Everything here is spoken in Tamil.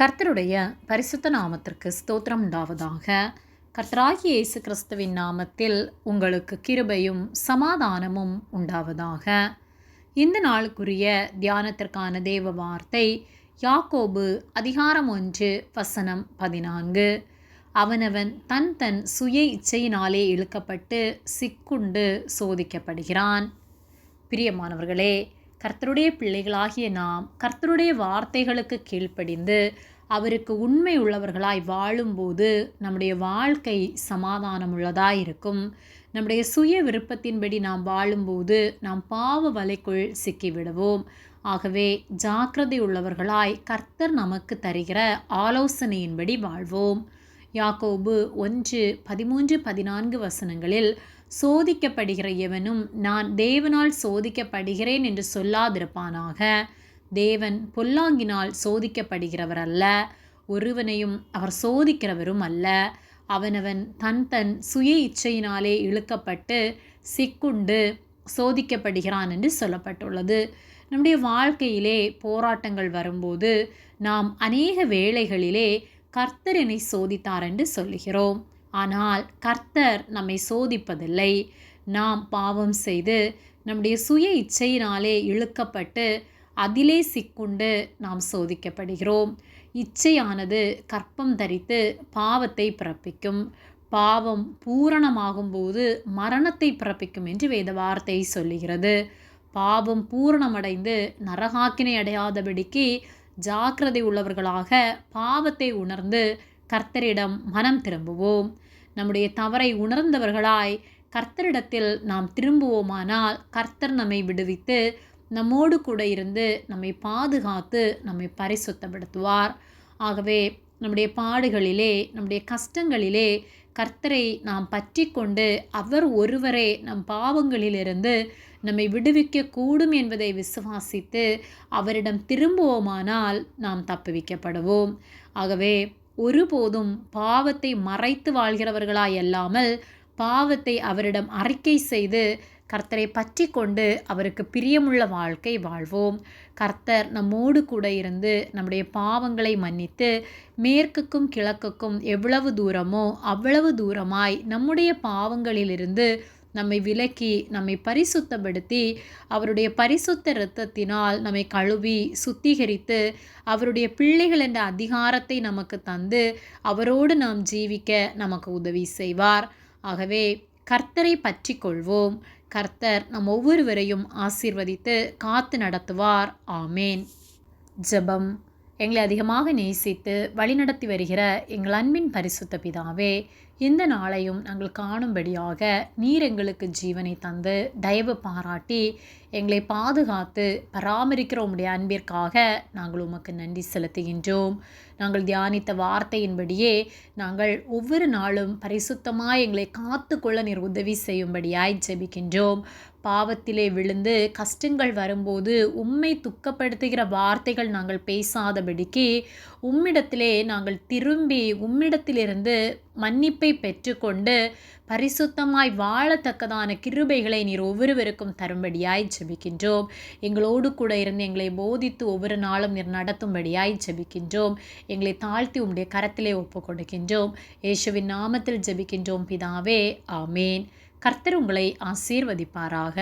கர்த்தருடைய பரிசுத்த நாமத்திற்கு ஸ்தோத்திரம் உண்டாவதாக. கர்த்தராகிய இயேசு கிறிஸ்துவின் நாமத்தில் உங்களுக்கு கிருபையும் சமாதானமும் உண்டாவதாக. இந்த நாளுக்குரிய தியானத்திற்கான தேவ வார்த்தை யாக்கோபு அதிகாரம் 1 வசனம் 14. அவனவன் தன் தன் சுய இச்சையினாலே இழுக்கப்பட்டு சிக்குண்டு சோதிக்கப்படுகிறான். பிரியமானவர்களே, கர்த்தருடைய பிள்ளைகளாகிய நாம் கர்த்தருடைய வார்த்தைகளுக்கு கீழ்ப்படிந்து அவருக்கு உண்மை உள்ளவர்களாய் வாழும்போது நம்முடைய வாழ்க்கை சமாதானம் உள்ளதாய் இருக்கும். நம்முடைய சுய விருப்பத்தின்படி நாம் வாழும்போது நாம் பாவ வலைக்குள் சிக்கிவிடுவோம். ஆகவே ஜாக்கிரதை உள்ளவர்களாய் கர்த்தர் நமக்கு தருகிற ஆலோசனையின்படி வாழ்வோம். யாக்கோபு 1:13-14 வசனங்களில், சோதிக்கப்படுகிற எவனும் நான் தேவனால் சோதிக்கப்படுகிறேன் என்று சொல்லாதிருப்பானாக. தேவன் பொல்லாங்கினால் சோதிக்கப்படுகிறவர் அல்ல, ஒருவனையும் அவர் சோதிக்கிறவரும் அல்ல. அவனவன் தன் தன் சுய இச்சையினாலே இழுக்கப்பட்டு சிக்குண்டு சோதிக்கப்படுகிறான் என்று சொல்லப்பட்டுள்ளது. நம்முடைய வாழ்க்கையிலே போராட்டங்கள் வரும்போது நாம் அநேக வேளைகளிலே கர்த்தர் என்னை சோதித்தார் என்று சொல்லுகிறோம். ஆனால் கர்த்தர் நம்மை சோதிப்பதில்லை. நாம் பாவம் செய்து நம்முடைய சுய இச்சையினாலே இழுக்கப்பட்டு அதிலே சிக்குண்டு நாம் சோதிக்கப்படுகிறோம். இச்சையானது கற்பம் தரித்து பாவத்தை பிறப்பிக்கும். பாவம் பூரணமாகும்போது மரணத்தை பிறப்பிக்கும் என்று வேத வார்த்தை சொல்லுகிறது. பாவம் பூரணமடைந்து நரகாக்கினை அடையாதபடிக்கு ஜாக்கிரதை உள்ளவர்களாக பாவத்தை உணர்ந்து கர்த்தரிடம் மனம் திரும்புவோம். நம்முடைய தவறை உணர்ந்தவர்களாய் கர்த்தரிடத்தில் நாம் திரும்புவோமானால் கர்த்தர் நம்மை விடுவித்து நம்மோடு கூட இருந்து நம்மை பாதுகாத்து நம்மை பரிசுத்தப்படுத்துவார். ஆகவே நம்முடைய பாடுகளிலே நம்முடைய கஷ்டங்களிலே கர்த்தரை நாம் பற்றி கொண்டு அவர் ஒருவரே நம் பாவங்களிலிருந்து நம்மை விடுவிக்க கூடும் என்பதை விசுவாசித்து அவரிடம் திரும்புவோமானால் நாம் தப்புவிக்கப்படுவோம். ஆகவே ஒருபோதும் பாவத்தை மறைத்து வாழ்கிறவர்களாய் அல்லாமல் பாவத்தை அவரிடம் அறிக்கை செய்து கர்த்தரை பற்றி கொண்டு அவருக்கு பிரியமுள்ள வாழ்க்கை வாழ்வோம். கர்த்தர் நம்மோடு கூட இருந்து நம்முடைய பாவங்களை மன்னித்து மேற்குக்கும் கிழக்குக்கும் எவ்வளவு தூரமோ அவ்வளவு தூரமாய் நம்முடைய பாவங்களிலிருந்து நம்மை விலக்கி நம்மை பரிசுத்தப்படுத்தி அவருடைய பரிசுத்த இரத்தத்தினால் நம்மை கழுவி சுத்திகரித்து அவருடைய பிள்ளைகள் என்ற அதிகாரத்தை நமக்கு தந்து அவரோடு நாம் ஜீவிக்க நமக்கு உதவி செய்வார். ஆகவே கர்த்தரை பற்றி கொள்வோம். கர்த்தர் நம் ஒவ்வொருவரையும் ஆசீர்வதித்து காத்து நடத்துவார். ஆமேன். ஜெபம். எங்களை அதிகமாக நேசித்து வழிநடத்தி வருகிற எங்கள் அன்பின் பரிசுத்த பிதாவே, இந்த நாளையும் நாங்கள் காணும்படியாக நீர் எங்களுக்கு ஜீவனை தந்து தயவு பாராட்டி எங்களை பாதுகாத்து பராமரிக்கிற உம்முடைய அன்பிற்காக நாங்கள் உமக்கு நன்றி செலுத்துகின்றோம். நாங்கள் தியானித்த வார்த்தையின்படியே நாங்கள் ஒவ்வொரு நாளும் பரிசுத்தமாய் எங்களை காத்து கொள்ள நீர் உதவி செய்யும்படியாய் ஜெபிக்கின்றோம். பாவத்திலே விழுந்து கஷ்டங்கள் வரும்போது உம்மை துக்கப்படுத்துகிற வார்த்தைகள் நாங்கள் பேசாதபடிக்கு உம்மிடத்திலே நாங்கள் திரும்பி உம்மிடத்திலிருந்து மன்னிப்பை பெற்றுக்கொண்டு பரிசுத்தமாய் வாழத்தக்கதான கிருபைகளை நீர் ஒவ்வொருவருக்கும் தரும்படியாய் ஜெபிக்கின்றோம். எங்களோடு கூட இருந்து எங்களை போதித்து ஒவ்வொரு நாளும் நீர் நடத்தும்படியாய் ஜெபிக்கின்றோம். எங்களை தாழ்த்தி உம்முடைய கரத்திலே ஒப்பு கொடுக்கின்றோம். இயேசுவின் நாமத்தில் ஜெபிக்கின்றோம் பிதாவே. ஆமேன். கர்த்தர் உங்களை ஆசீர்வதிப்பாராக.